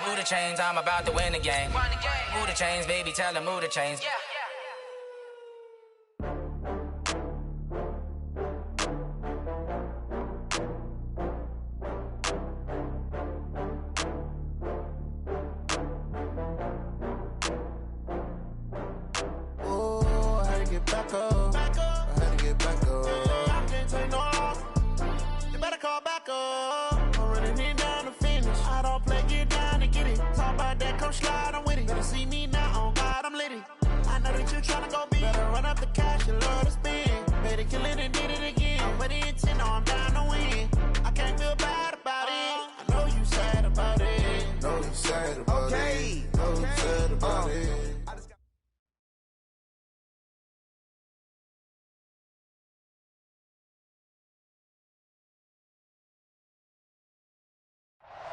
Move the chains, I'm about to win the game. Move the chains, baby, tell them move the chains.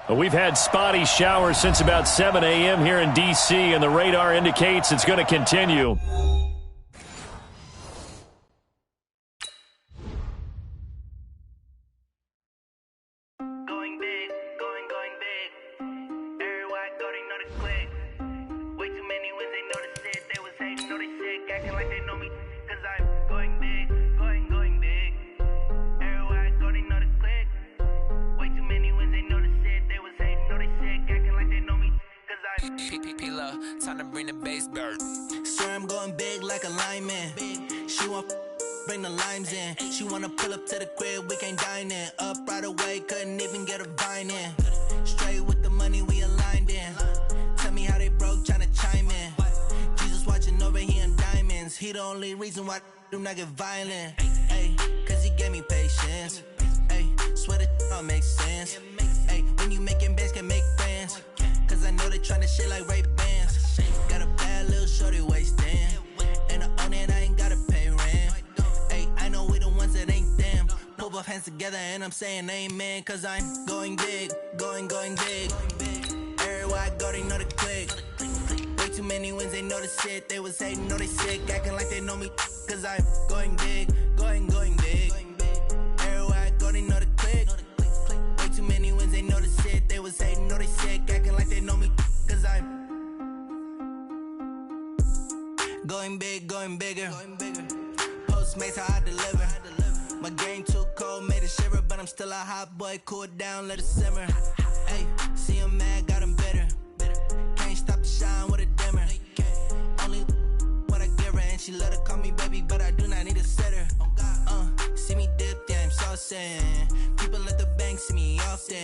We've had spotty showers since about 7 a.m. here in D.C., and the radar indicates it's going to continue. Time to bring the bass bird. Swear I'm going big like a lineman. She want bring the limes in. She wanna pull up to the crib, we can't dine in. Up right away, couldn't even get a vine in. Straight with the money we aligned in. Tell me how they broke, tryna chime in. Jesus watching over here in diamonds. He the only reason why I do not get violent. Ay, cause he gave me patience. Ay, swear that all makes sense. Ay, when you making bands, can make friends. Cause I know they tryna shit like Ray-Bans. Got a bad little shorty wasting. And I own it, I ain't gotta pay rent. Ay, I know we the ones that ain't them. Pull both hands together and I'm saying amen. Cause I'm going big, going big. Everywhere I go, they know the click. Way too many wins, they know the shit. They was hating, know they sick, acting like they know me. Cause I'm going big, going big. Everywhere I go, they know the click. Way too many wins, they know the shit. They was hating, know they sick, acting like they know me. Cause I'm going big, going bigger. Postmates how I deliver. My game too cold, made it shiver. But I'm still a hot boy, cool it down, let it simmer. Hey, see him mad, got him bitter. Can't stop the shine with a dimmer. Only what I give her, and she let her call me baby, but I do not need a sitter. See me dip, yeah, I'm saucing. People at the bank see me often.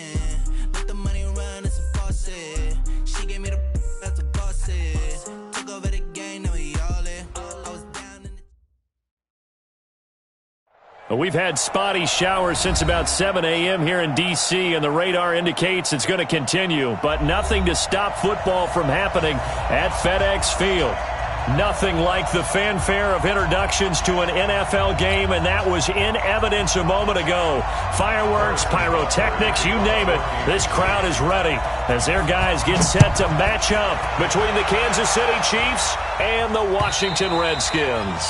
Let the money run, it's a faucet. She gave me the that's a boss is. Took over the game, now we all in. I was down in the... We've had spotty showers since about 7 a.m. here in D.C., and the radar indicates it's going to continue, but nothing to stop football from happening at FedEx Field. Nothing like the fanfare of introductions to an NFL game, and that was in evidence a moment ago. Fireworks, pyrotechnics, you name it. This crowd is ready as their guys get set to match up between the Kansas City Chiefs and the Washington Redskins.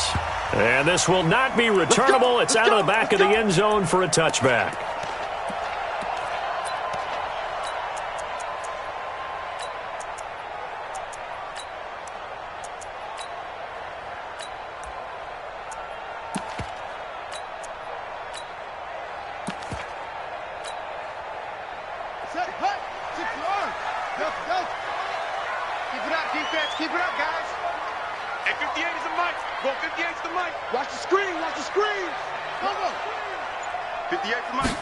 And this will not be returnable. It's out of the back of the end zone for a touchback. Keep it up, guys. And 58 is the mic. Go, 58 is the mic. Watch the screen. Watch the screen. Come on. 58 is the mic.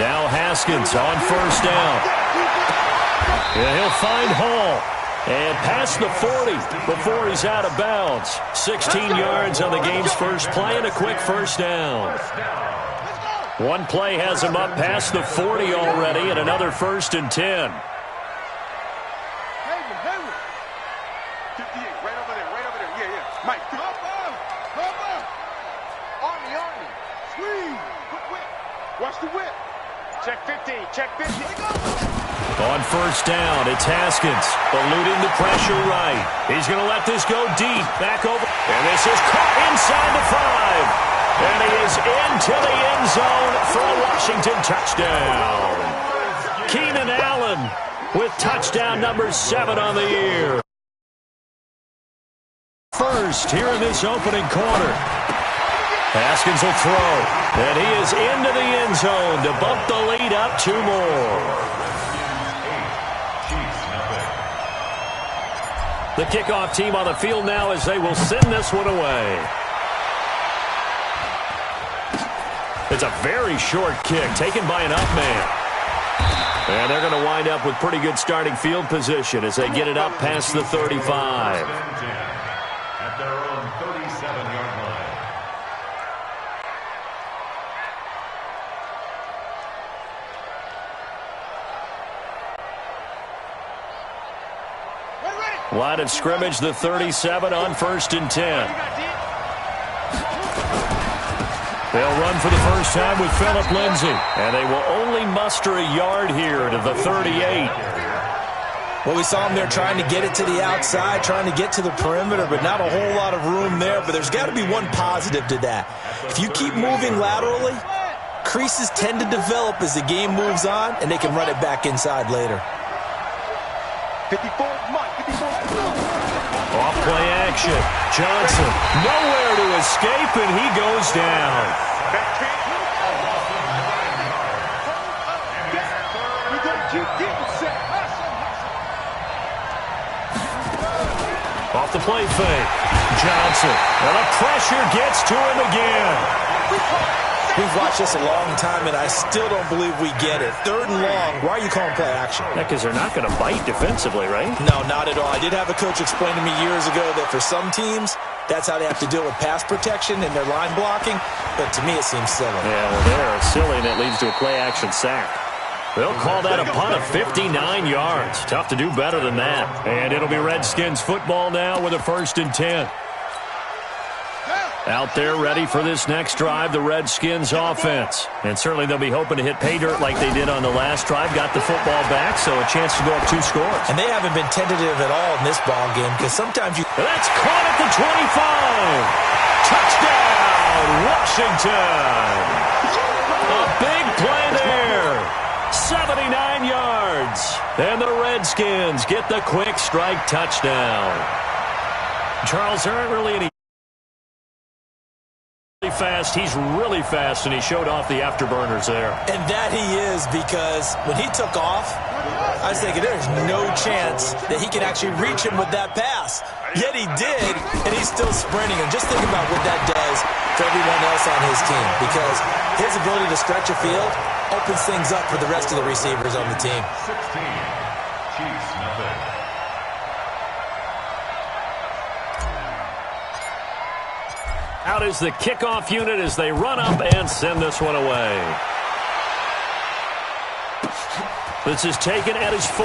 Now Haskins on first down. Yeah, he'll find Hall. And past the 40 before he's out of bounds. 16 yards on the game's first play and a quick first down. One play has him up past the 40 already and another 1st and 10. Watch the whip. Check 15. Check 15. On first down, it's Haskins eluding the pressure right. He's going to let this go deep. Back over. And this is caught inside the 5. And he is into the end zone for a Washington touchdown. Keenan Allen with touchdown number 7 on the year. First here in this opening quarter. Haskins will throw, and he is into the end zone to bump the lead up 2 more. The kickoff team on the field now as they will send this one away. It's a very short kick taken by an up man. And they're going to wind up with pretty good starting field position as they get it up past the 35. At their own 37-yard line. Line of scrimmage, the 37 on 1st and 10. They'll run for the first time with Phillip Lindsay. And they will only muster a yard here to the 38. Well, we saw him there trying to get it to the outside, trying to get to the perimeter, but not a whole lot of room there. But there's got to be one positive to that. If you keep moving laterally, creases tend to develop as the game moves on, and they can run it back inside later. 54, Mike, 54. Off play action. Johnson nowhere to escape, and he goes down. Back kick. We're going to keep getting set. Off the play fake. Johnson. And the pressure gets to him again. We've watched this a long time, and I still don't believe we get it. 3rd and long. Why are you calling play action? Yeah, because they're not going to bite defensively, right? No, not at all. I did have a coach explain to me years ago that for some teams, that's how they have to deal with pass protection and their line blocking. But to me, it seems silly. Yeah, well, they're silly, and it leads to a play action sack. They'll call that a punt of 59 yards. Tough to do better than that. And it'll be Redskins football now with a 1st and 10. Out there ready for this next drive, the Redskins offense. And certainly they'll be hoping to hit pay dirt like they did on the last drive. Got the football back, so a chance to go up 2 scores. And they haven't been tentative at all in this ball game because sometimes you... That's caught at the 25. Touchdown, Washington. A big play there. 79 yards. And the Redskins get the quick strike touchdown. Charles, there aren't really any fast. He's really fast, and he showed off the afterburners there. And that he is, because when he took off, I was thinking there's no chance that he can actually reach him with that pass. Yet he did, and he's still sprinting. And just think about what that does for everyone else on his team, because his ability to stretch a field opens things up for the rest of the receivers on the team. 16, Chiefs, nothing. Out is the kickoff unit as they run up and send this one away. This is taken at his 4.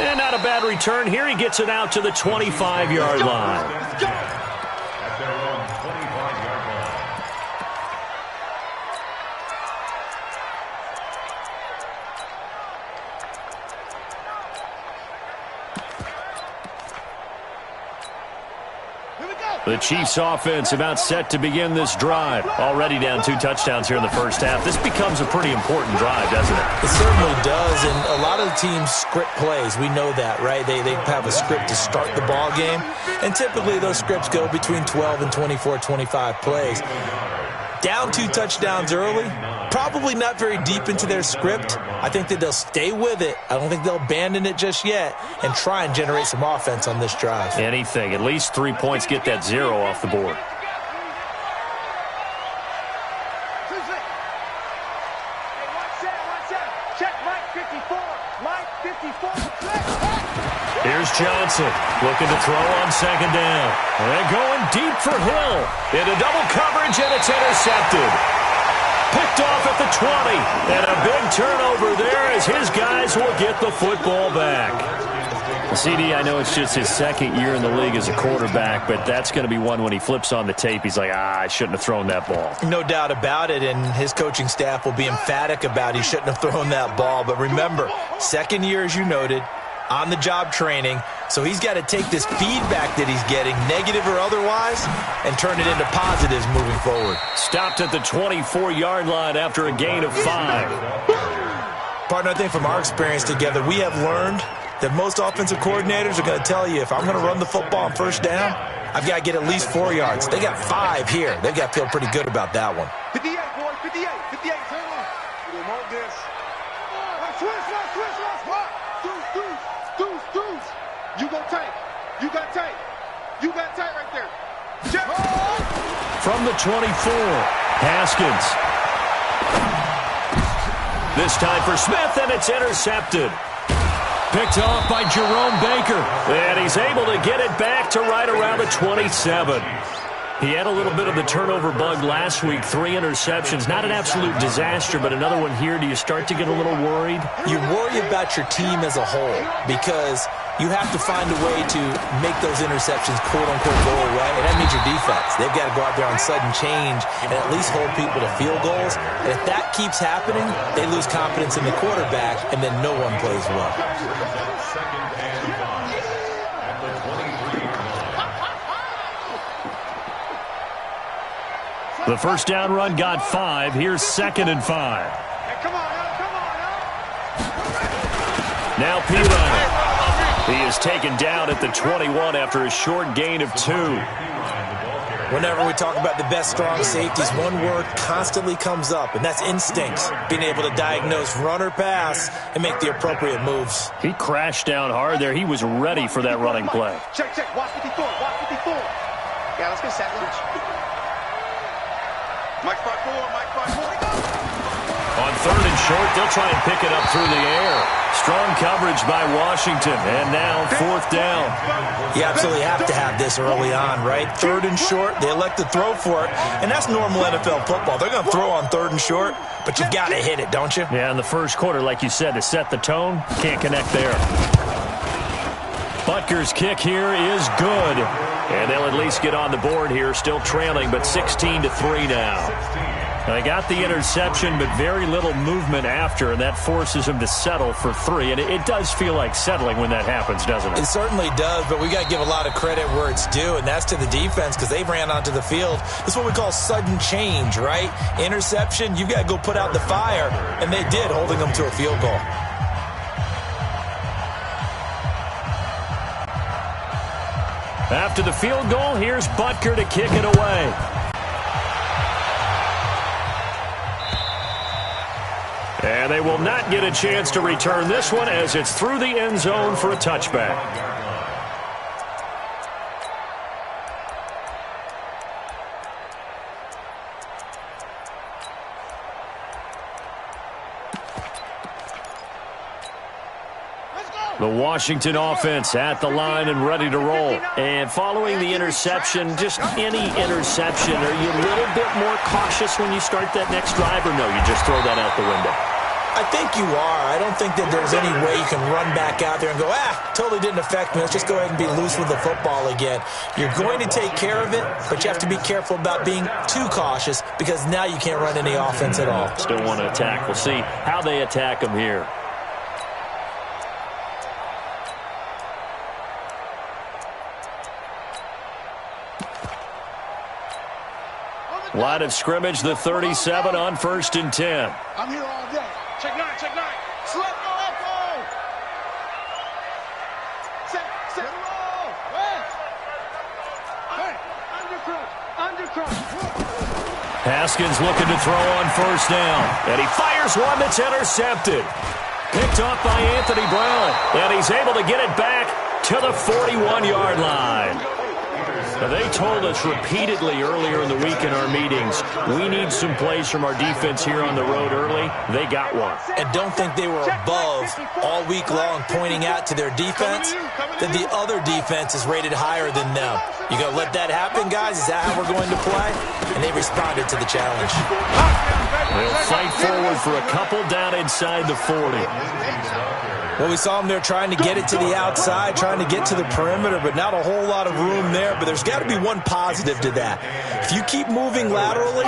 And not a bad return here. He gets it out to the 25-yard line. At their own 25-yard line. The Chiefs offense about set to begin this drive. Already down 2 touchdowns here in the first half. This becomes a pretty important drive, doesn't it? It certainly does, and a lot of the teams script plays. We know that, right? They have a script to start the ball game, and typically those scripts go between 12 and 24, 25 plays. Down 2 touchdowns early, probably not very deep into their script. I think that they'll stay with it. I don't think they'll abandon it just yet and try and generate some offense on this drive. Anything. At least 3 points, get that 0 off the board. Check Mike 54. Mike 54. Here's Johnson looking to throw on 2nd down. And going deep for Hill. Into double coverage, and it's intercepted. Picked off at the 20. And a big turnover there as his guys will get the football back. CD, I know it's just his 2nd year in the league as a quarterback, but that's going to be one when he flips on the tape. He's like, I shouldn't have thrown that ball. No doubt about it, and his coaching staff will be emphatic about he shouldn't have thrown that ball. But remember, 2nd year, as you noted, on-the-job training, so he's got to take this feedback that he's getting, negative or otherwise, and turn it into positives moving forward. Stopped at the 24-yard line after a gain of 5. Partner, I think from our experience together, we have learned that most offensive coordinators are going to tell you, if I'm going to run the football on first down, I've got to get at least 4 yards. They got 5 here. They've got to feel pretty good about that one. 58, boys, 58, 58. Turn on. We want this. Switch. Deuce. You go tight. You got tight. You got tight right there. From the 24, Haskins. This time for Smith, and it's intercepted. Picked off by Jerome Baker. And he's able to get it back to right around the 27. He had a little bit of the turnover bug last week, 3 interceptions. Not an absolute disaster, but another one here. Do you start to get a little worried? You worry about your team as a whole because you have to find a way to make those interceptions, quote-unquote, go away, and that means your defense. They've got to go out there on sudden change and at least hold people to field goals. And if that keeps happening, they lose confidence in the quarterback, and then no one plays well. The first down run got 5. Here's 2nd and 5. Hey, come on. Now Pila. He is taken down at the 21 after a short gain of 2. Whenever we talk about the best strong safeties, one word constantly comes up, and that's instincts. Being able to diagnose run or pass and make the appropriate moves. He crashed down hard there. He was ready for that running play. Check. Watch 54. Yeah, let's get set. Mike 5-4. On 3rd and short, they'll try and pick it up through the air. Strong coverage by Washington, and now 4th down. You absolutely have to have this early on, right? 3rd and short, they elect to throw for it, and that's normal NFL football. They're going to throw on 3rd and short, but you've got to hit it, don't you? Yeah, in the first quarter, like you said, to set the tone, can't connect there. Butker's kick here is good, and they'll at least get on the board here, still trailing, but 16-3 now. They got the interception, but very little movement after, and that forces him to settle for 3. And it does feel like settling when that happens, doesn't it? It certainly does, but we got to give a lot of credit where it's due, and that's to the defense because they ran onto the field. That's what we call sudden change, right? Interception, you've got to go put out the fire, and they did, holding them to a field goal. After the field goal, here's Butker to kick it away. And they will not get a chance to return this one as it's through the end zone for a touchback. The Washington offense at the line and ready to roll. And following the interception, just any interception, are you a little bit more cautious when you start that next drive, or no, you just throw that out the window? I think you are. I don't think that there's any way you can run back out there and go, totally didn't affect me. Let's just go ahead and be loose with the football again. You're going to take care of it, but you have to be careful about being too cautious because now you can't run any offense at all. Still want to attack. We'll see how they attack them here. Line of scrimmage, the 37 on 1st and 10. I'm here all day. Check 9. Slip, go, echo. Set, roll. Hey, under crunch. Haskins looking to throw on 1st down. And he fires one that's intercepted. Picked off by Anthony Brown. And he's able to get it back to the 41-yard line. Now, they told us repeatedly earlier in the week in our meetings, we need some plays from our defense here on the road early. They got one. And don't think they were above all week long pointing out to their defense that the other defense is rated higher than them. You going to let that happen, guys? Is that how we're going to play? And they responded to the challenge. They'll fight forward for a couple down inside the 40. Well, we saw them there trying to get it to the outside, trying to get to the perimeter, but not a whole lot of room there. But there's got to be one positive to that. If you keep moving laterally,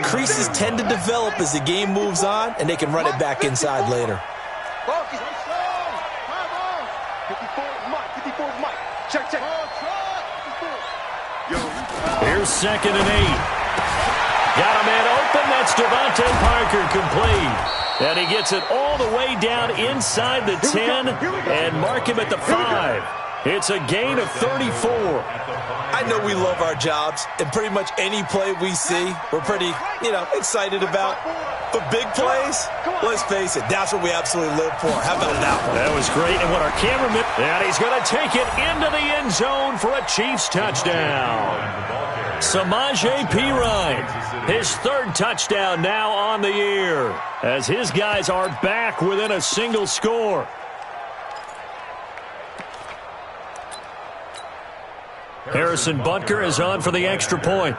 creases tend to develop as the game moves on, and they can run it back inside later. 54 Mike. Check. Here's 2nd and 8. Got a man open. That's Devontae Parker complete. And he gets it all the way down inside the 10 and mark him at the 5. It's a gain of 34. I know we love our jobs, and pretty much any play we see, we're pretty, excited about. But big plays, let's face it, that's what we absolutely live for. How about that one? That was great. And what our cameraman, and he's going to take it into the end zone for a Chiefs touchdown. Samaje Perine, his third touchdown now on the year, as his guys are back within a single score. Harrison Butker is on for the extra point.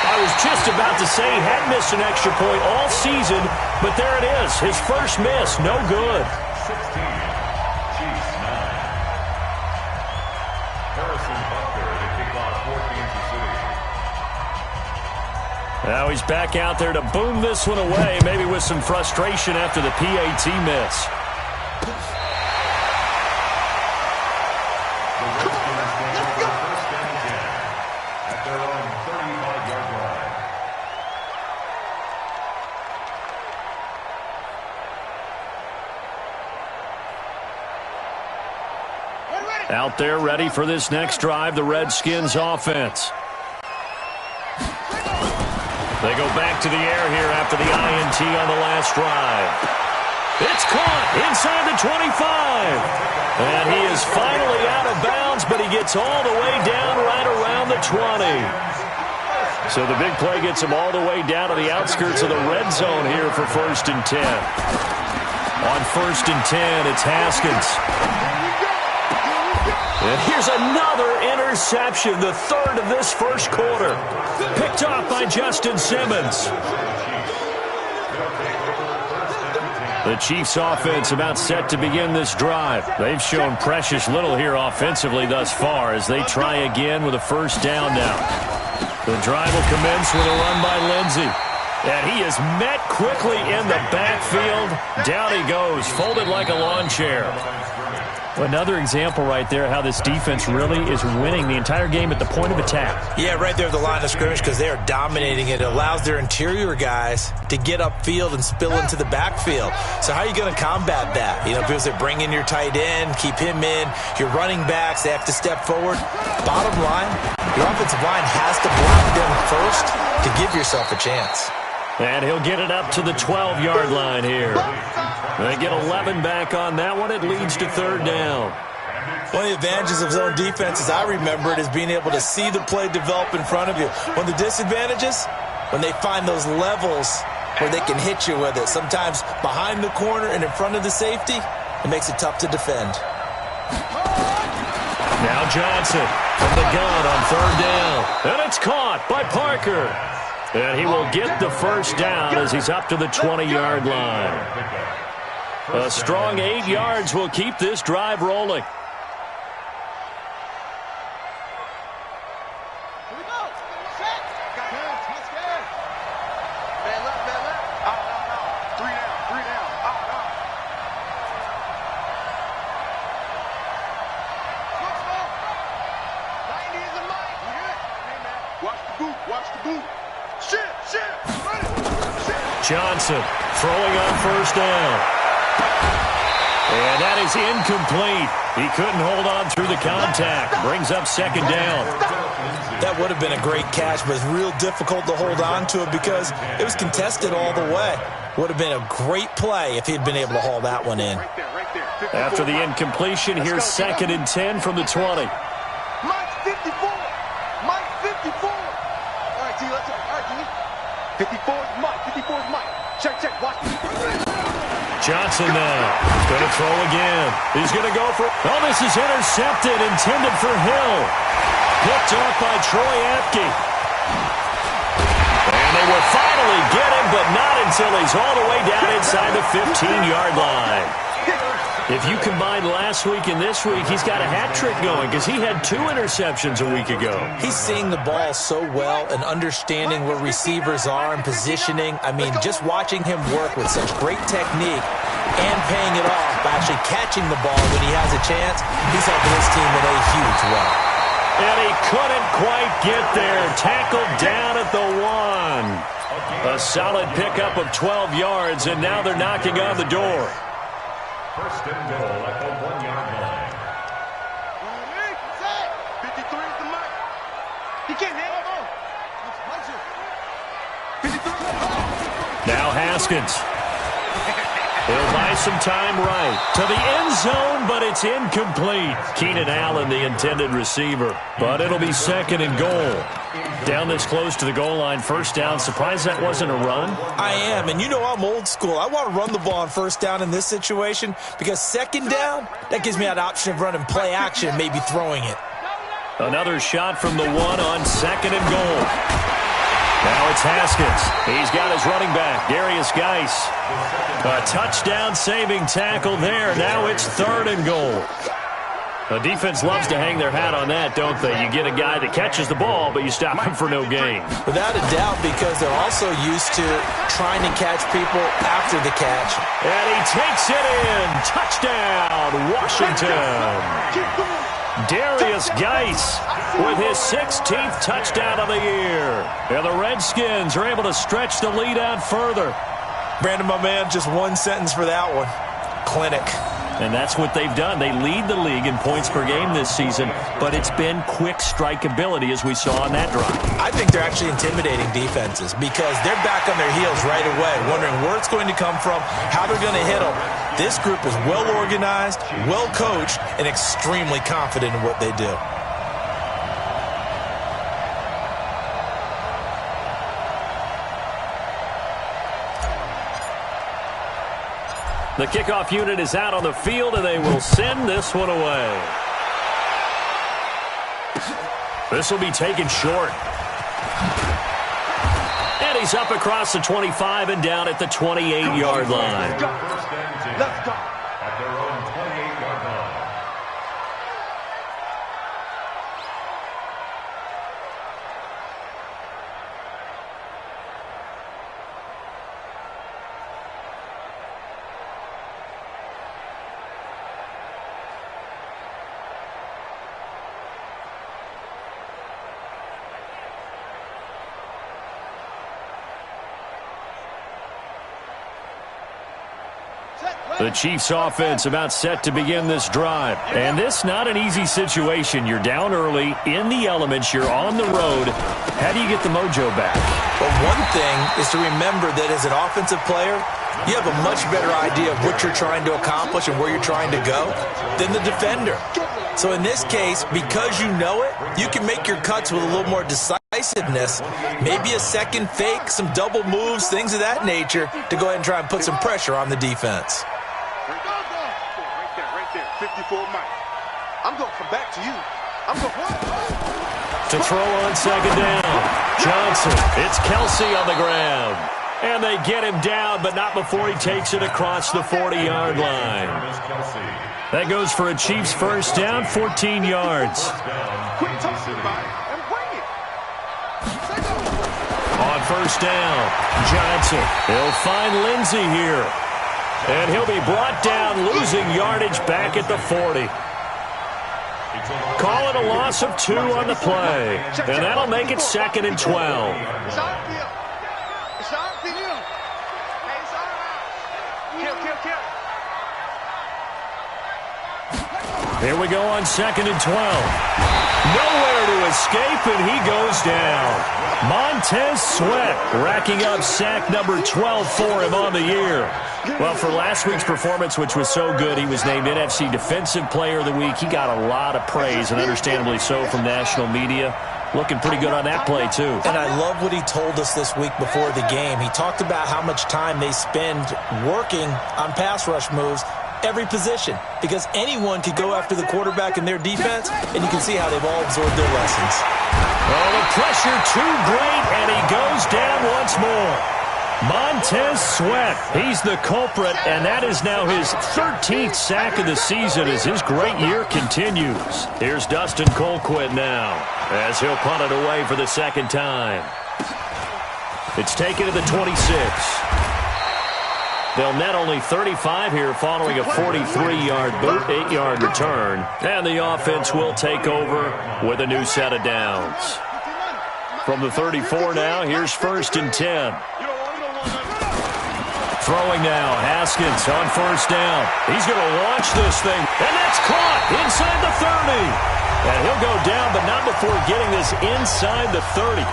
I was just about to say he hadn't missed an extra point all season, but there it is. His first miss, no good. 16, Chiefs 9. Harrison Butker to kick off for Kansas City. Now he's back out there to boom this one away, maybe with some frustration after the PAT miss. Out there ready for this next drive, the Redskins offense. They go back to the air here after the INT on the last drive. It's caught inside the 25. And he is finally out of bounds, but he gets all the way down right around the 20. So the big play gets him all the way down to the outskirts of the red zone here for 1st and 10. On 1st and 10, it's Haskins. And here's another interception, the third of this first quarter. Picked off by Justin Simmons. The Chiefs offense about set to begin this drive. They've shown precious little here offensively thus far as they try again with a first down now. The drive will commence with a run by Lindsey. And he is met quickly in the backfield. Down he goes, folded like a lawn chair. Another example right there how this defense really is winning the entire game at the point of attack. Yeah, right there at the line of scrimmage because they are dominating it. It allows their interior guys to get upfield and spill into the backfield. So how are you going to combat that? Because they bring in your tight end, keep him in. Your running backs, they have to step forward. Bottom line, your offensive line has to block them first to give yourself a chance. And he'll get it up to the 12-yard line here. They get 11 back on that one. It leads to 3rd down. One of the advantages of zone defense, as I remember it, is being able to see the play develop in front of you. One of the disadvantages, when they find those levels where they can hit you with it, sometimes behind the corner and in front of the safety, it makes it tough to defend. Now Johnson from the gun on 3rd down. And it's caught by Parker. And he will get the first down as he's up to the 20-yard line. A strong 8 yards will keep this drive rolling. Here we go. Set. Let's go. Man left. No. 3 down. No. Switch, 90 is a mic. You hear it? Hey, man. Watch the boot. Shit. Johnson throwing on 1st down. And that is incomplete. He couldn't hold on through the contact. Brings up 2nd down. That would have been a great catch, but it's real difficult to hold on to it because it was contested all the way. Would have been a great play if he'd been able to haul that one in. Right there. After the incompletion, here's 2nd and 10 from the 20. Mike 54. All right, T, let's go. All right, T. 54 is Mike. Check. Watch. Johnson now. Going to throw again. He's going to go for... Oh, this is intercepted, intended for Hill. Picked off by Troy Apke. And they will finally get him, but not until he's all the way down inside the 15-yard line. If you combine last week and this week, he's got a hat trick going because he had 2 interceptions a week ago. He's seeing the ball so well and understanding where receivers are and positioning. I mean, just watching him work with such great technique and paying it off by actually catching the ball when he has a chance, he's helping his team in a huge way. And he couldn't quite get there. Tackled down at the 1. A solid pickup of 12 yards, and now they're knocking on the door. First and goal at the 1-yard line. 53 is the mark. He can't hit. Now Haskins. He'll buy some time right to the end zone, but it's incomplete. Keenan Allen, the intended receiver. But it'll be second and goal. Down this close to the goal line, first down. Surprised that wasn't a run? I am, and you know I'm old school. I want to run the ball on first down in this situation because second down, that gives me that option of running play action and maybe throwing it. Another shot from the 1 on second and goal. Now it's Haskins. He's got his running back, Darius Geis. A touchdown-saving tackle there. Now it's third and goal. The defense loves to hang their hat on that, don't they? You get a guy that catches the ball, but you stop him for no gain. Without a doubt, because they're also used to trying to catch people after the catch. And he takes it in. Touchdown, Washington. Darius Geis with his 16th touchdown of the year. And the Redskins are able to stretch the lead out further. Brandon, my man, just one sentence for that one. Clinic. And that's what they've done. They lead the league in points per game this season, but it's been quick strike ability as we saw on that drive. I think they're actually intimidating defenses because they're back on their heels right away, wondering where it's going to come from, how they're going to hit them. This group is well organized, well coached, and extremely confident in what they do. The kickoff unit is out on the field, and they will send this one away. This will be taken short. And he's up across the 25 and down at the 28-yard line. Let's go. At their own 28-yard line. The Chiefs offense about set to begin this drive. And this not an easy situation. You're down early, in the elements, you're on the road. How do you get the mojo back? Well, one thing is to remember that as an offensive player, you have a much better idea of what you're trying to accomplish and where you're trying to go than the defender. So in this case, because you know it, you can make your cuts with a little more decisiveness, maybe a second fake, some double moves, things of that nature, to go ahead and try and put some pressure on the defense. Right there, 54 Mike. I'm going to come back to you. I'm going to throw on second down. Johnson, it's Kelsey on the ground. And they get him down, but not before he takes it across the 40-yard line. That goes for a Chiefs first down, 14 yards. On first down, Johnson. He'll find Lindsey here. And he'll be brought down, losing yardage back at the 40. Call it a loss of 2 on the play. And that'll make it second and 12. Here we go on second and 12. Nowhere to escape, and he goes down. Montez Sweat racking up sack number 12 for him on the year. Well, for last week's performance, which was so good, he was named NFC Defensive Player of the Week. He got a lot of praise, and understandably so, from national media. Looking pretty good on that play, too. And I love what he told us this week before the game. He talked about how much time they spend working on pass rush moves, every position, because anyone could go after the quarterback in their defense, and you can see how they've all absorbed their lessons. Oh, the pressure too great, and he goes down once more. Montez Sweat, he's the culprit, and that is now his 13th sack of the season as his great year continues. Here's Dustin Colquitt now, as he'll punt it away for the second time. It's taken to the 26. They'll net only 35 here following a 43-yard boot, 8-yard return. And the offense will take over with a new set of downs. From the 34 now, here's 1st and 10. Throwing now, Haskins on 1st down. He's going to launch this thing, and that's caught inside the 30. And he'll go down, but not before getting this inside the 30.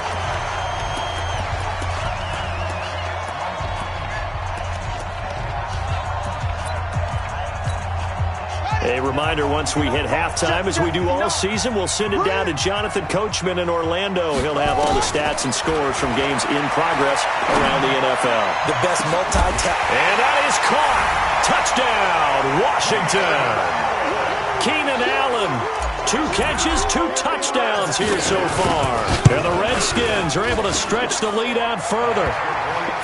A reminder, once we hit halftime, as we do all season, we'll send it down to Jonathan Coachman in Orlando. He'll have all the stats and scores from games in progress around the NFL. The best multi-task. And that is caught. Touchdown, Washington. Keenan Allen, 2 catches, 2 touchdowns here so far. And the Redskins are able to stretch the lead out further.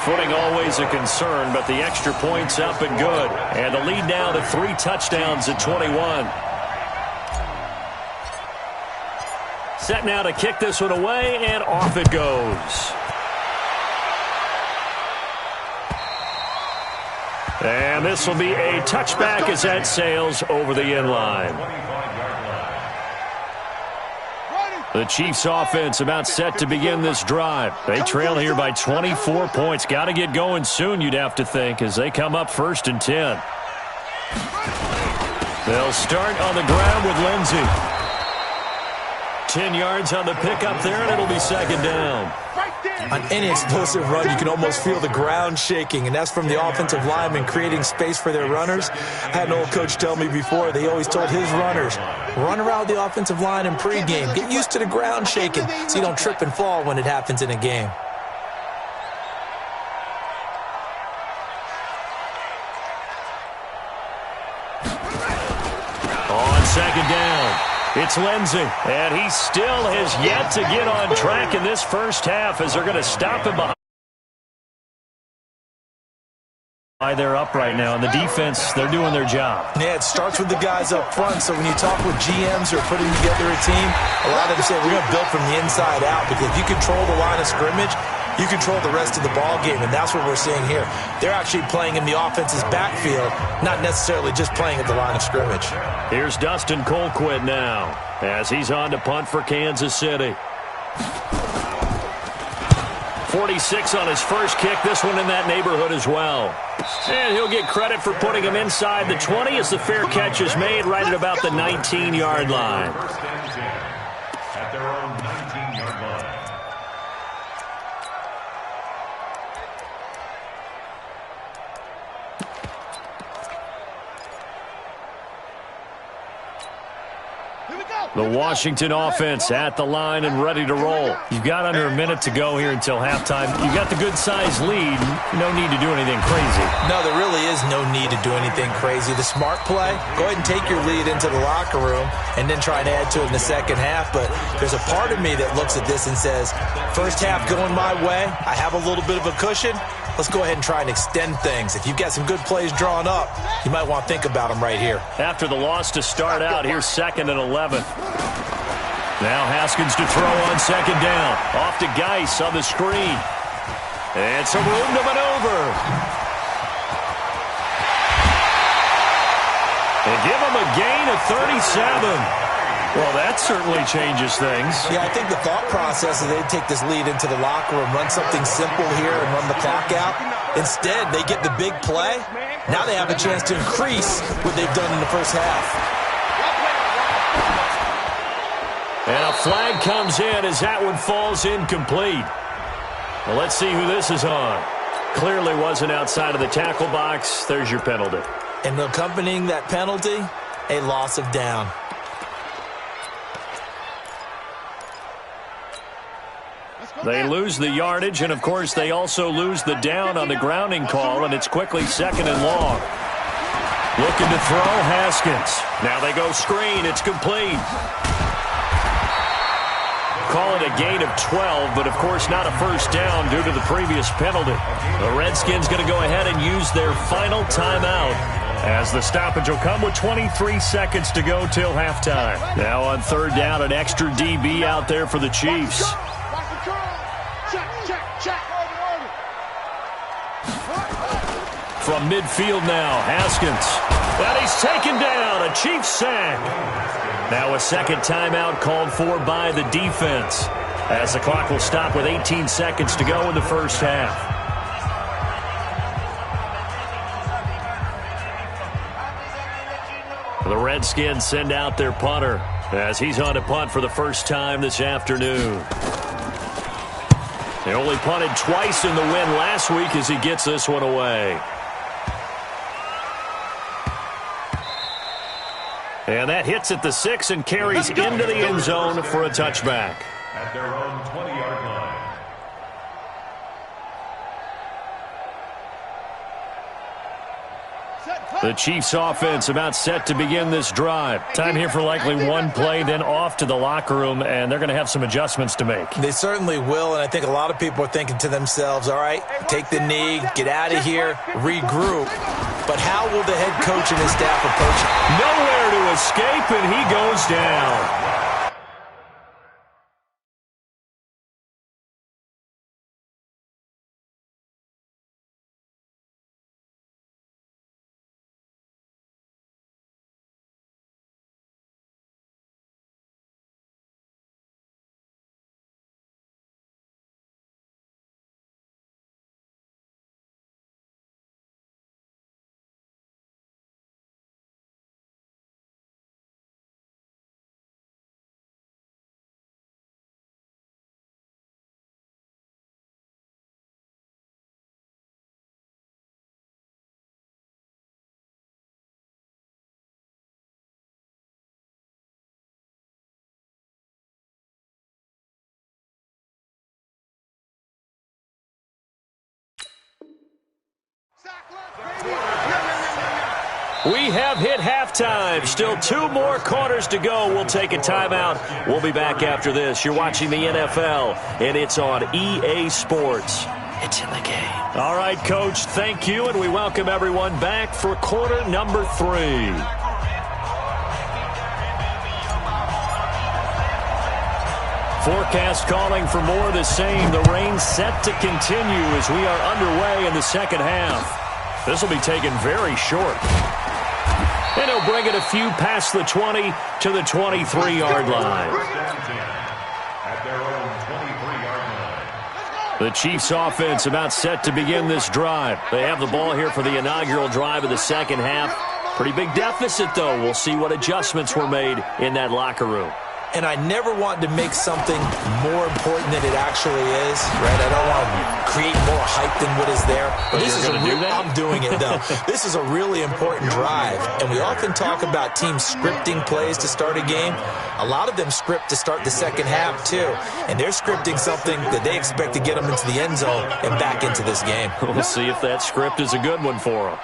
Footing always a concern, but the extra points up and good. And the lead now to 3 touchdowns at 21. Set now to kick this one away, and off it goes. And this will be a touchback as that sails over the end line. The Chiefs offense about set to begin this drive. They trail here by 24 points. Got to get going soon, you'd have to think, as they come up 1st and 10. They'll start on the ground with Lindsey. 10 yards on the pickup there, and it'll be 2nd down. On any explosive run, you can almost feel the ground shaking, and that's from the offensive linemen creating space for their runners. I had an old coach tell me before, they always told his runners, run around the offensive line in pregame. Get used to the ground shaking so you don't trip and fall when it happens in a game. On 2nd down, it's Lindsey, and he still has yet to get on track in this first half as they're going to stop him behind. They're up right now, and the defense, they're doing their job. Yeah, it starts with the guys up front, so when you talk with GMs who are putting together a team, a lot of them say we're going to build from the inside out, because if you control the line of scrimmage, you control the rest of the ball game, and that's what we're seeing here. They're actually playing in the offense's backfield, not necessarily just playing at the line of scrimmage. Here's Dustin Colquitt now as he's on to punt for Kansas City. 46 on his first kick, this one in that neighborhood as well. And he'll get credit for putting him inside the 20 as the fair catch is made right at about the 19-yard line. At their own 19-yard line. The Washington offense at the line and ready to roll. You've got under a minute to go here until halftime. You've got the good-sized lead. No need to do anything crazy. No, there really is no need to do anything crazy. The smart play, go ahead and take your lead into the locker room and then try and add to it in the second half. But there's a part of me that looks at this and says, first half going my way, I have a little bit of a cushion. Let's go ahead and try and extend things. If you've got some good plays drawn up, you might want to think about them right here. After the loss to start out, here's 2nd and 11. Now Haskins to throw on 2nd down. Off to Geis on the screen. And some room to maneuver. They give him a gain of 37. Well, that certainly changes things. Yeah, I think the thought process is they'd take this lead into the locker room, run something simple here and run the clock out. Instead, they get the big play. Now they have a chance to increase what they've done in the first half. And a flag comes in as that one falls incomplete. Well, let's see who this is on. Clearly wasn't outside of the tackle box. There's your penalty. And accompanying that penalty, a loss of down. They lose the yardage, and, of course, they also lose the down on the grounding call, and it's quickly 2nd and long. Looking to throw, Haskins. Now they go screen. It's complete. Call it a gain of 12, but, of course, not a first down due to the previous penalty. The Redskins going to go ahead and use their final timeout, as the stoppage will come with 23 seconds to go till halftime. Now on 3rd down, an extra DB out there for the Chiefs. from midfield now. Haskins. And he's taken down. A Chiefs sack. Now a second timeout called for by the defense, as the clock will stop with 18 seconds to go in the first half. The Redskins send out their punter as he's on to punt for the first time this afternoon. They only punted twice in the win last week as he gets this one away. And that hits at the 6 and carries into the end zone for a touchback. At their own 20-yard line. The Chiefs offense about set to begin this drive. Time here for likely one play, then off to the locker room, and they're going to have some adjustments to make. They certainly will, and I think a lot of people are thinking to themselves, all right, take the knee, get out of here, regroup. But how will the head coach and his staff approach it? Nowhere to escape, and he goes down. We have hit halftime. Still 2 more quarters to go. We'll take a timeout. We'll be back after this. You're watching the NFL, and it's on EA Sports. It's in the game. All right, Coach, thank you, and we welcome everyone back for quarter number 3. Forecast calling for more of the same. The rain set to continue as we are underway in the second half. This will be taken very short. And he'll bring it a few past the 20 to the 23-yard line. At their own 23-yard line. The Chiefs offense about set to begin this drive. They have the ball here for the inaugural drive of the second half. Pretty big deficit, though. We'll see what adjustments were made in that locker room. And I never want to make something more important than it actually is, right? I don't want to create more hype than what is there. But this is I'm doing it, though. This is a really important drive. And we often talk about teams scripting plays to start a game. A lot of them script to start the second half, too. And they're scripting something that they expect to get them into the end zone and back into this game. We'll see if that script is a good one for them.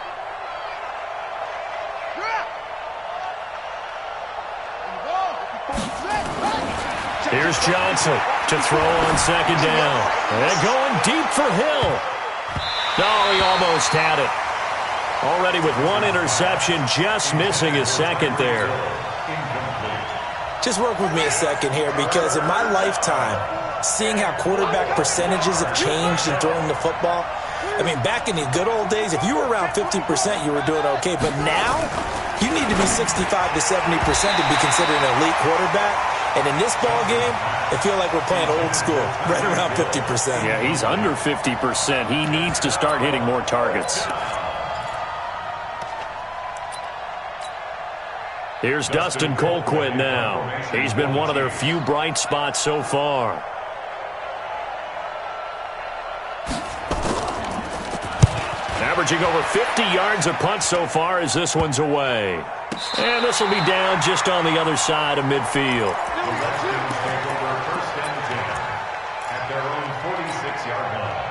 Here's Johnson to throw on second down. And going deep for Hill. No, he almost had it. Already with 1 interception, just missing his second there. Just work with me a second here, because in my lifetime, seeing how quarterback percentages have changed in throwing the football, I mean, back in the good old days, if you were around 50%, you were doing okay. But now, you need to be 65 to 70% to be considered an elite quarterback. And in this ball game, I feel like we're playing old school, right around 50%. Yeah, he's under 50%. He needs to start hitting more targets. Here's Dustin Colquitt now. He's been one of their few bright spots so far. Averaging over 50 yards a punt so far as this one's away. And this will be down just on the other side of midfield. The Redskins take over first and 10 at their own 46-yard line.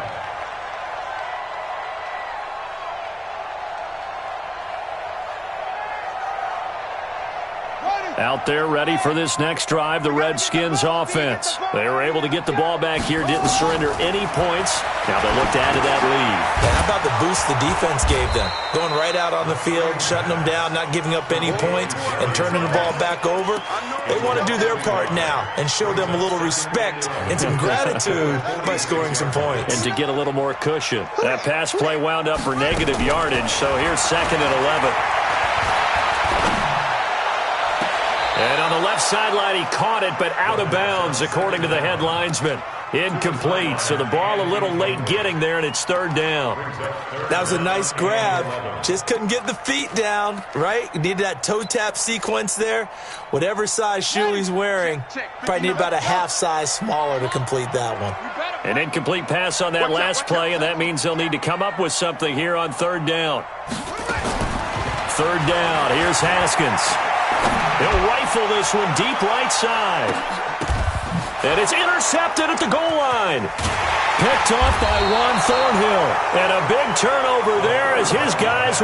Out there ready for this next drive, the Redskins offense. They were able to get the ball back here, didn't surrender any points. Now they look to add to that lead. And how about the boost the defense gave them? Going right out on the field, shutting them down, not giving up any points, and turning the ball back over. They want to do their part now and show them a little respect and some gratitude by scoring some points. And to get a little more cushion. That pass play wound up for negative yardage, so here's 2nd and 11. And on the left sideline, he caught it, but out of bounds, according to the head linesman. Incomplete, so the ball a little late getting there, and it's 3rd down. That was a nice grab. Just couldn't get the feet down, right? You needed that toe tap sequence there. Whatever size shoe he's wearing, probably need about a half size smaller to complete that one. An incomplete pass on that last play, and that means they'll need to come up with something here on 3rd down. 3rd down, here's Haskins. He'll rifle this one deep right side. And it's intercepted at the goal line. Picked off by Juan Thornhill. And a big turnover there as his guys...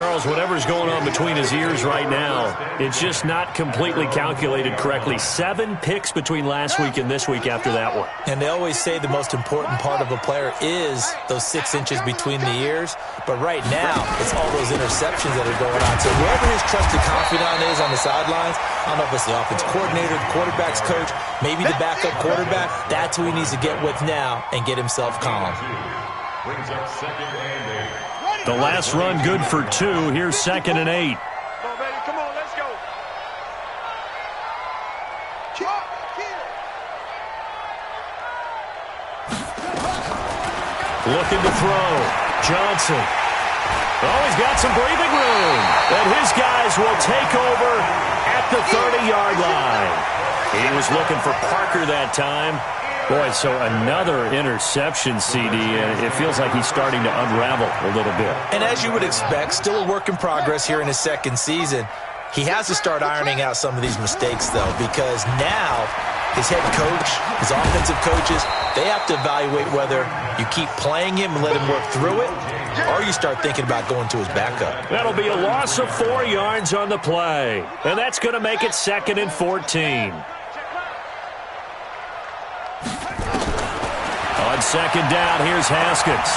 Charles, whatever's going on between his ears right now, it's just not completely calculated correctly. 7 picks between last week and this week after that one. And they always say the most important part of a player is those 6 inches between the ears. But right now, it's all those interceptions that are going on. So whoever his trusted confidant is on the sidelines, I don't know if it's the offense coordinator, the quarterback's coach, maybe the backup quarterback, that's who he needs to get with now and get himself calm. Brings up 2nd and 8. The last run good for 2. Here's 2nd and 8. Come on, baby. Come on, let's go. Looking to throw. Johnson. Oh, he's got some breathing room. And his guys will take over at the 30-yard line. He was looking for Parker that time. Boy, so another interception, CD, and it feels like he's starting to unravel a little bit. And as you would expect, still a work in progress here in his 2nd season. He has to start ironing out some of these mistakes, though, because now his head coach, his offensive coaches, they have to evaluate whether you keep playing him and let him work through it, or you start thinking about going to his backup. That'll be a loss of 4 yards on the play, and that's going to make it 2nd and 14. On 2nd down, here's Haskins.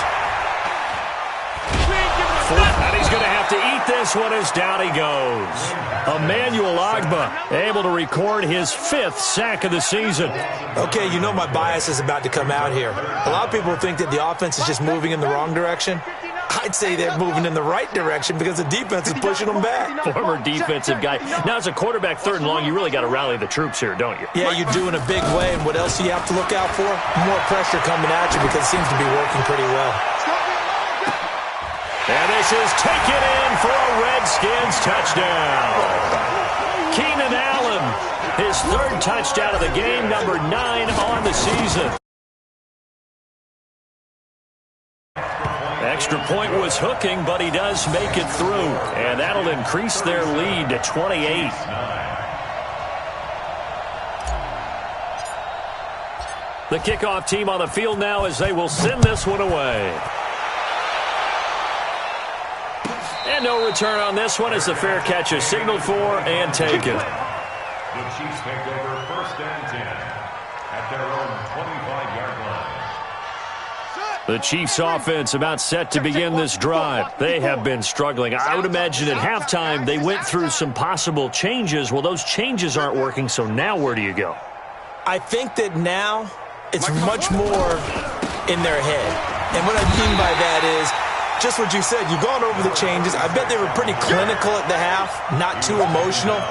And he's going to have to eat this one as down he goes. Emmanuel Ogbah able to record his 5th sack of the season. Okay, you know my bias is about to come out here. A lot of people think that the offense is just moving in the wrong direction. I'd say they're moving in the right direction because the defense is pushing them back. Former defensive guy. Now, as a quarterback 3rd and long, you really got to rally the troops here, don't you? Yeah, you do in a big way. And what else do you have to look out for? More pressure coming at you because it seems to be working pretty well. And this is taken in for a Redskins touchdown. Keenan Allen, his 3rd touchdown of the game, number 9 on the season. Extra point was hooking, but he does make it through. And that'll increase their lead to 28. The kickoff team on the field now as they will send this one away. And no return on this one as the fair catch is signaled for and taken. The Chiefs take over 1st and 10 at their own 25-yard line. The Chiefs offense about set to begin this drive. They have been struggling. I would imagine at halftime they went through some possible changes. Well, those changes aren't working, so now where do you go? I think that now it's much more in their head. And what I mean by that is just what you said. You've gone over the changes. I bet they were pretty clinical at the half, not too emotional.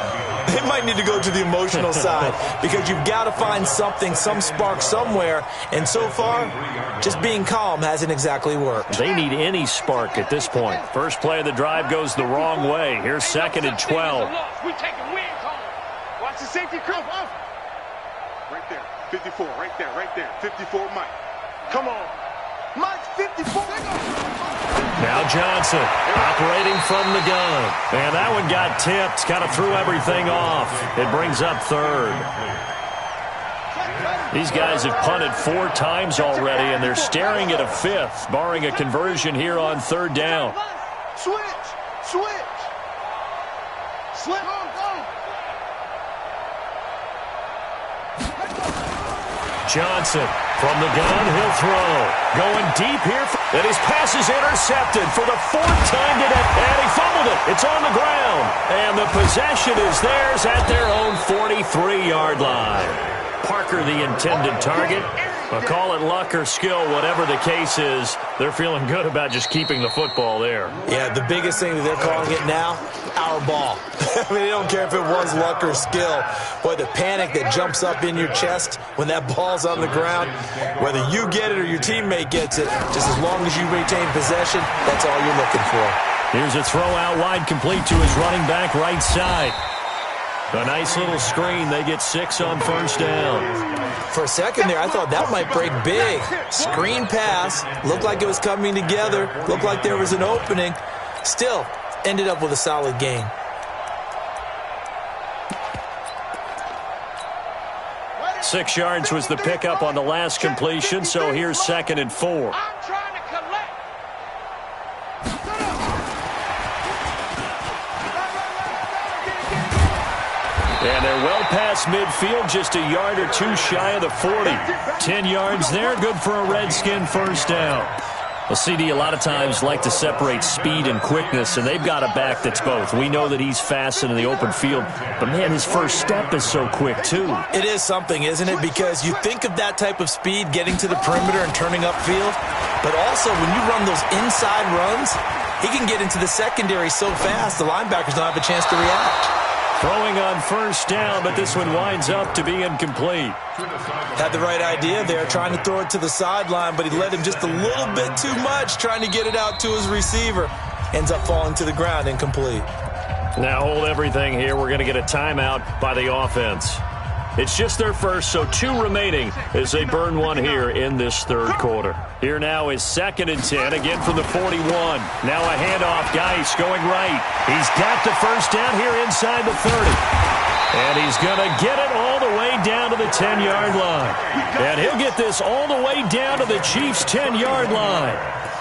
They might need to go to the emotional side because you've got to find something, some spark somewhere. And so far, just being calm hasn't exactly worked. They need any spark at this point. First play of the drive goes the wrong way. Here's 2nd and 12. We taking wins home. Watch the safety come off. Right there. 54. Right there. Right there. 54 Mike. Come on. Mike's 54. Now Johnson operating from the gun. And that one got tipped. Kind of threw everything off. It brings up 3rd. These guys have punted 4 times already, and they're staring at a 5th, barring a conversion here on 3rd down. Switch. Slip. Johnson from the gun, he'll throw. Going deep here, and his pass is intercepted for the fourth time today. And he fumbled it. It's on the ground. And the possession is theirs at their own 43-yard line. Parker, the intended target. But call it luck or skill, whatever the case is, they're feeling good about just keeping the football there. Yeah, the biggest thing that they're calling it now, our ball. I mean, they don't care if it was luck or skill. Boy, the panic that jumps up in your chest when that ball's on the ground, whether you get it or your teammate gets it, just as long as you retain possession, that's all you're looking for. Here's a throw out wide, complete to his running back right side. A nice little screen. They get 6 on first down. For a second there, I thought that might break big. Screen pass. Looked like it was coming together. Looked like there was an opening. Still, ended up with a solid gain. Six yards was the pickup on the last completion, so here's 2nd and 4. And they're well past midfield, just a yard or two shy of the 40. 10 yards there, good for a Redskin first down. Well, CD, a lot of times like to separate speed and quickness, and they've got a back that's both. We know that he's fast in the open field, but, man, his first step is so quick, too. It is something, isn't it? Because you think of that type of speed getting to the perimeter and turning upfield, but also when you run those inside runs, he can get into the secondary so fast the linebackers don't have a chance to react. Throwing on first down, but this one winds up to be incomplete. Had the right idea there, trying to throw it to the sideline, but he led him just a little bit too much, trying to get it out to his receiver. Ends up falling to the ground, incomplete. Now hold everything here. We're going to get a timeout by the offense. It's just their first, so 2 remaining as they burn one here in this third quarter. Here now is 2nd and 10, again from the 41. Now a handoff, Geis going right. He's got the first down here inside the 30. And he's going to get it all the way down to the 10-yard line. And he'll get this all the way down to the Chiefs' 10-yard line.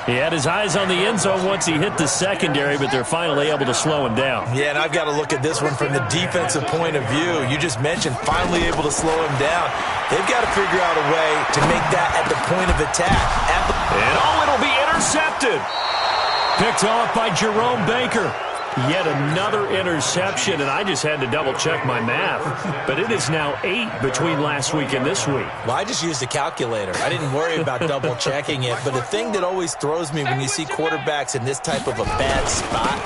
He had his eyes on the end zone once he hit the secondary, but they're finally able to slow him down. Yeah, and I've got to look at this one from the defensive point of view. You just mentioned finally able to slow him down. They've got to figure out a way to make that at the point of attack. And it'll be intercepted. Picked off by Jerome Baker. Yet another interception, and I just had to double-check my math. But it is now 8 between last week and this week. Well, I just used a calculator. I didn't worry about double-checking it. But the thing that always throws me when you see quarterbacks in this type of a bad spot,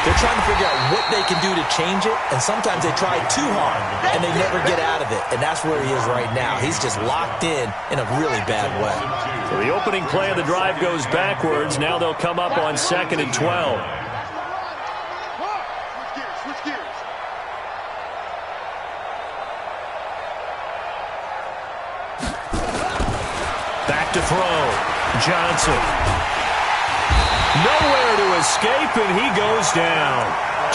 they're trying to figure out what they can do to change it, and sometimes they try too hard, and they never get out of it. And that's where he is right now. He's just locked in a really bad way. So the opening play of the drive goes backwards. Now they'll come up on 2nd and 12. Back to throw. Johnson. Nowhere to escape, and he goes down.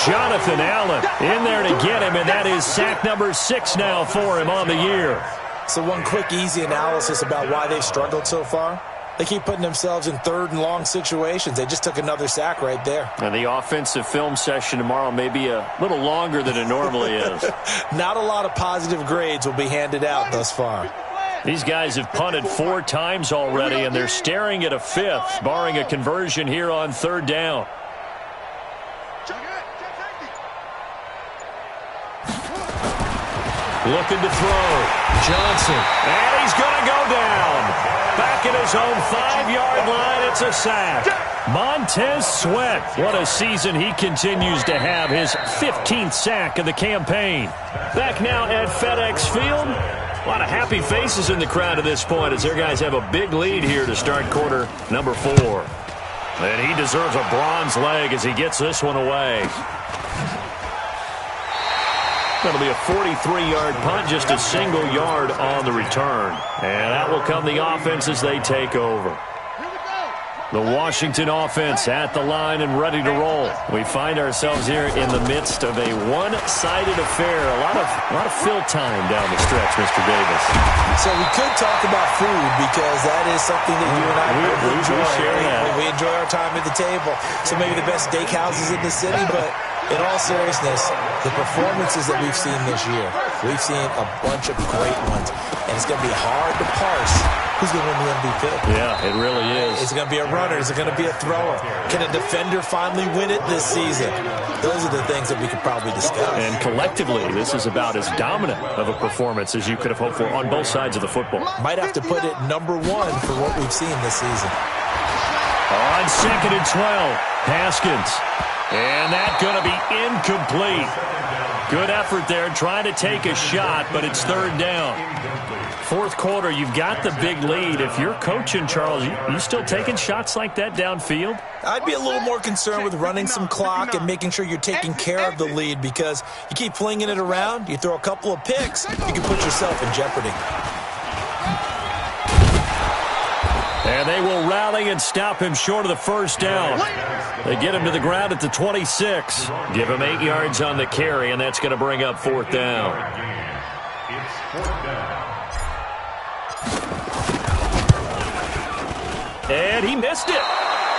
Jonathan Allen in there to get him, and that is sack number 6 now for him on the year. So one quick, easy analysis about why they've struggled so far. They keep putting themselves in 3rd and long situations. They just took another sack right there. And the offensive film session tomorrow may be a little longer than it normally is. Not a lot of positive grades will be handed out thus far. These guys have punted 4 times already, and they're staring at a 5th, barring a conversion here on 3rd down. Looking to throw. Johnson. And he's going to go down. Back at his own 5-yard line, it's a sack. Montez Sweat. What a season he continues to have. His 15th sack of the campaign. Back now at FedEx Field. A lot of happy faces in the crowd at this point as their guys have a big lead here to start quarter number 4. And he deserves a bronze leg as he gets this one away. That'll be a 43-yard punt, just a single yard on the return. And that will come the offense as they take over. The Washington offense at the line and ready to roll. We find ourselves here in the midst of a one-sided affair. A lot of fill time down the stretch, Mr. Davis. So we could talk about food because that is something that you and I enjoy. We share that. We enjoy our time at the table. So maybe the best steakhouses in the city, but In all seriousness, the performances that we've seen this year, we've seen a bunch of great ones, and it's going to be hard to parse who's going to win the MVP. Yeah, it really is. Is it going to be a runner? Is it going to be a thrower? Can a defender finally win it this season? Those are the things that we could probably discuss. And collectively, this is about as dominant of a performance as you could have hoped for on both sides of the football. Might have to put it number one for what we've seen this season. On 2nd and 12, Haskins. And that's going to be incomplete. Good effort there trying to take a shot, but it's 3rd down. 4th quarter, you've got the big lead. If you're coaching, Charles, you still taking shots like that downfield? I'd be a little more concerned with running some clock and making sure you're taking care of the lead, because you keep flinging it around, you throw a couple of picks, you can put yourself in jeopardy. And they will rally and stop him short of the 1st down. They get him to the ground at the 26. Give him 8 yards on the carry, and that's going to bring up 4th down. It's 4th down. And he missed it.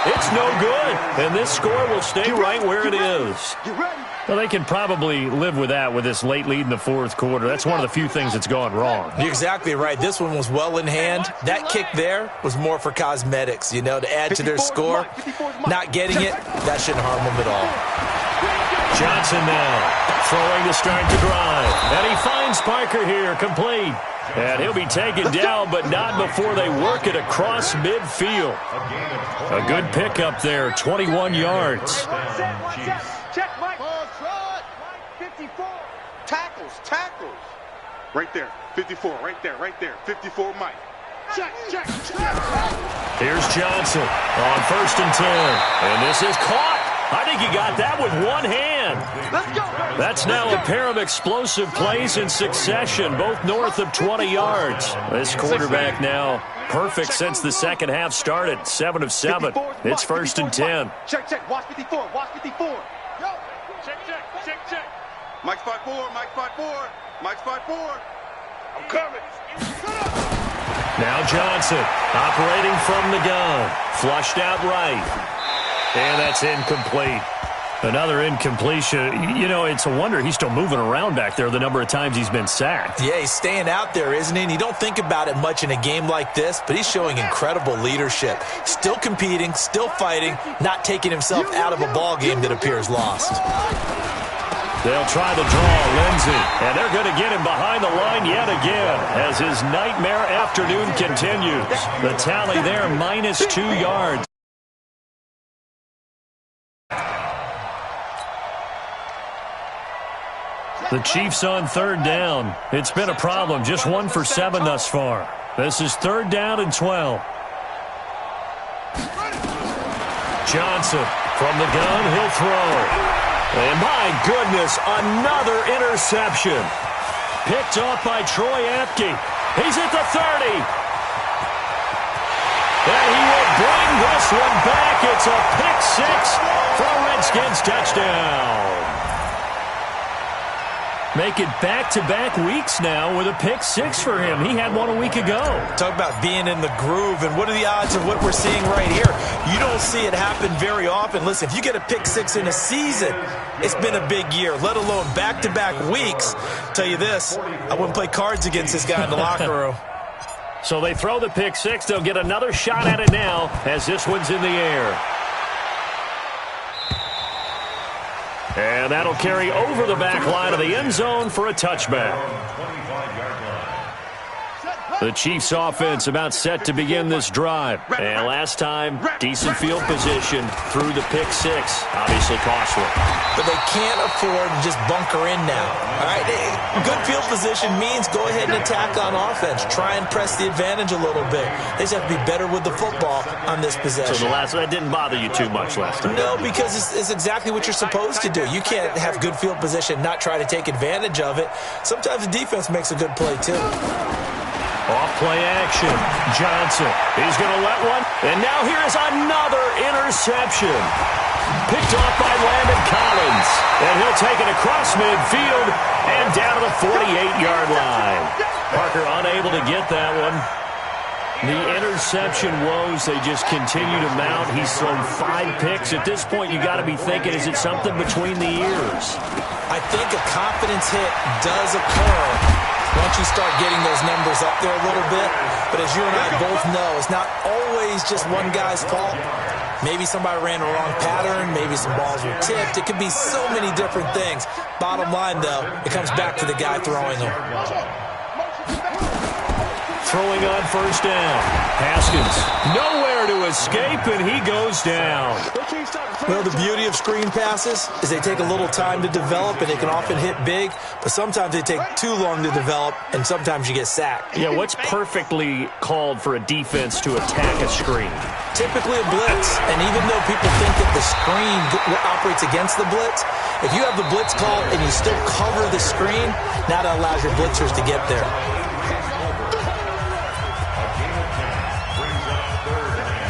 It's no good. And this score will stay right where it is. Well, they can probably live with that with this late lead in the 4th quarter. That's one of the few things that's gone wrong. You're exactly right. This one was well in hand. That kick there was more for cosmetics, to add to their score. Not getting it, that shouldn't harm them at all. Johnson now throwing to start the drive. And he finds Parker here, complete. And he'll be taken down, but not before they work it across midfield. A good pickup there, 21 yards. Check, Mike. 54. Tackles. Right there. 54, right there. 54, Mike. Check. Here's Johnson on 1st and 10. And this is caught. I think he got that with one hand. Let's go. That's now a pair of explosive plays in succession, both north of 20 yards. This quarterback now perfect since the second half started, 7 of 7. It's 1st and 10. Check. Watch 54. Yo. Check. Mike 5-4. I'm coming. Now Johnson operating from the gun. Flushed out right. And that's incomplete. Another incompletion. It's a wonder he's still moving around back there the number of times he's been sacked. Yeah, he's staying out there, isn't he? And you don't think about it much in a game like this, but he's showing incredible leadership. Still competing, still fighting, not taking himself out of a ball game that appears lost. They'll try to draw Lindsey, and they're going to get him behind the line yet again as his nightmare afternoon continues. The tally there, -2 yards. The Chiefs on 3rd down. It's been a problem. Just 1 for 7 thus far. This is 3rd down and 12. Johnson from the gun. He'll throw. And my goodness, another interception. Picked off by Troy Apke. He's at the 30. And he will bring this one back. It's a pick 6 for a Redskins touchdown. Make it back-to-back weeks now with a pick 6 for him. He had one a week ago. Talk about being in the groove, and what are the odds of what we're seeing right here? You don't see it happen very often. Listen, if you get a pick 6 in a season, it's been a big year, let alone back-to-back weeks. Tell you this, I wouldn't play cards against this guy in the locker room. So they throw the pick 6. They'll get another shot at it now as this one's in the air. And that'll carry over the back line of the end zone for a touchback. The Chiefs offense about set to begin this drive. And last time, decent field position through the pick 6. Obviously costly. But they can't afford to just bunker in now. All right, good field position means go ahead and attack on offense. Try and press the advantage a little bit. They just have to be better with the football on this possession. So that didn't bother you too much last time? No, because it's exactly what you're supposed to do. You can't have good field position, not try to take advantage of it. Sometimes the defense makes a good play too. Off play action. Johnson. He's going to let one. And now here's another interception. Picked off by Landon Collins. And he'll take it across midfield and down to the 48-yard line. Parker unable to get that one. The interception woes, they just continue to mount. He's thrown 5 picks. At this point, you got to be thinking, is it something between the ears? I think a confidence hit does occur once you start getting those numbers up there a little bit. But as you and I both know, it's not always just one guy's fault. Maybe somebody ran a wrong pattern. Maybe some balls were tipped. It could be so many different things. Bottom line, though, it comes back to the guy throwing them. Throwing on first down. Haskins nowhere to escape, and he goes down. Well, the beauty of screen passes is they take a little time to develop, and they can often hit big, but sometimes they take too long to develop, and sometimes you get sacked. Yeah, what's perfectly called for a defense to attack a screen? Typically a blitz, and even though people think that the screen operates against the blitz, if you have the blitz called and you still cover the screen, now that allows your blitzers to get there.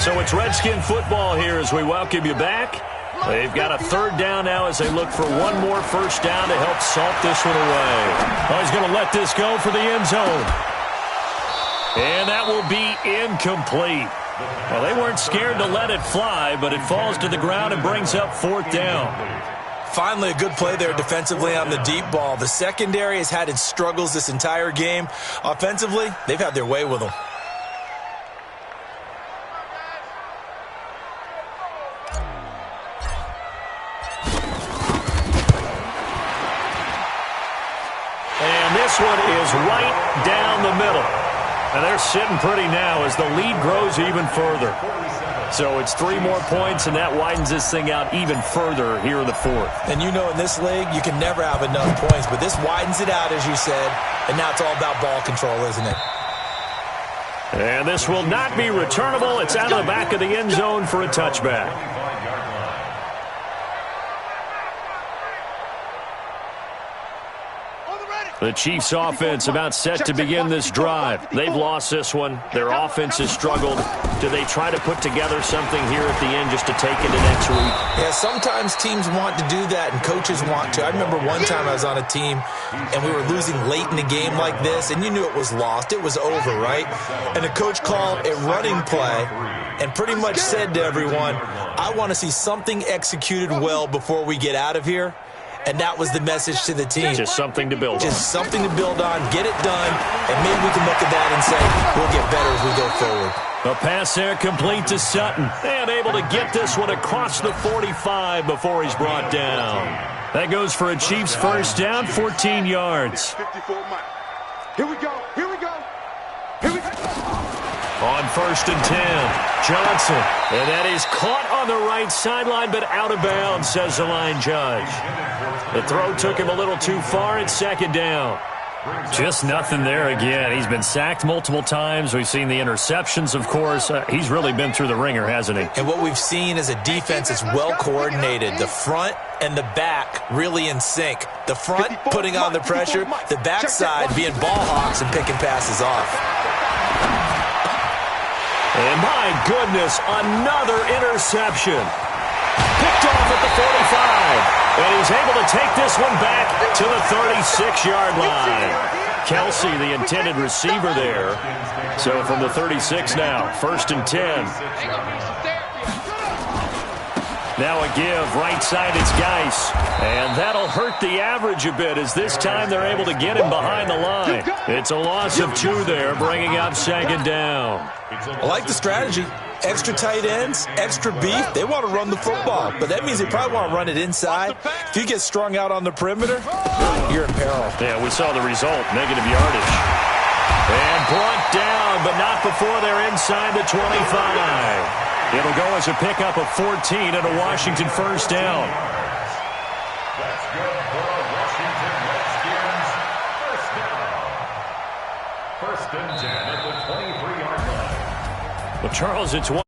So it's Redskin football here as we welcome you back. They've got a 3rd down now as they look for one more first down to help salt this one away. Oh, he's going to let this go for the end zone. And that will be incomplete. Well, they weren't scared to let it fly, but it falls to the ground and brings up 4th down. Finally, a good play there defensively on the deep ball. The secondary has had its struggles this entire game. Offensively, they've had their way with them. This one is right down the middle. And they're sitting pretty now as the lead grows even further. So it's 3 more points, and that widens this thing out even further here in the 4th. And you know in this league, you can never have enough points, but this widens it out, as you said, and now it's all about ball control, isn't it? And this will not be returnable. It's out of the back of the end zone for a touchback. The Chiefs' offense about set to begin this drive. They've lost this one. Their offense has struggled. Do they try to put together something here at the end just to take it to next week? Yeah, sometimes teams want to do that and coaches want to. I remember one time I was on a team and we were losing late in the game like this, and you knew it was lost. It was over, right? And the coach called a running play and pretty much said to everyone, I want to see something executed well before we get out of here. And that was the message to the team. Just something to build on. Just something to build on, get it done, and maybe we can look at that and say, we'll get better as we go forward. A pass there complete to Sutton. And able to get this one across the 45 before he's brought down. That goes for a Chiefs first down, 14 yards. 54 Mike. Here we go. Here we go. Here we go. On 1st and 10, Johnson. And that is caught on the right sideline, but out of bounds, says the line judge. The throw took him a little too far. It's 2nd down. Just nothing there again. He's been sacked multiple times. We've seen the interceptions, of course. He's really been through the ringer, hasn't he? And what we've seen is a defense that's well coordinated. The front and the back really in sync. The front putting on the pressure, the backside being ball hawks and picking passes off. And my goodness, another interception. Picked off at the 45. And he's able to take this one back to the 36-yard line. Kelsey, the intended receiver there. So from the 36 now, 1st and 10. Now a give, right side it's Geis. And that'll hurt the average a bit as this time they're able to get him behind the line. It's a loss of 2 there, bringing up 2nd down. I like the strategy. Extra tight ends, extra beef. They want to run the football, but that means they probably want to run it inside. If you get strung out on the perimeter, you're in peril. Yeah, we saw the result, negative yardage. And brought down, but not before they're inside the 25. It'll go as a pickup of 14 and a Washington first down. That's good for a Washington Redskins first down. 1st and 10 at the 23-yard line. Well, Charles, it's one.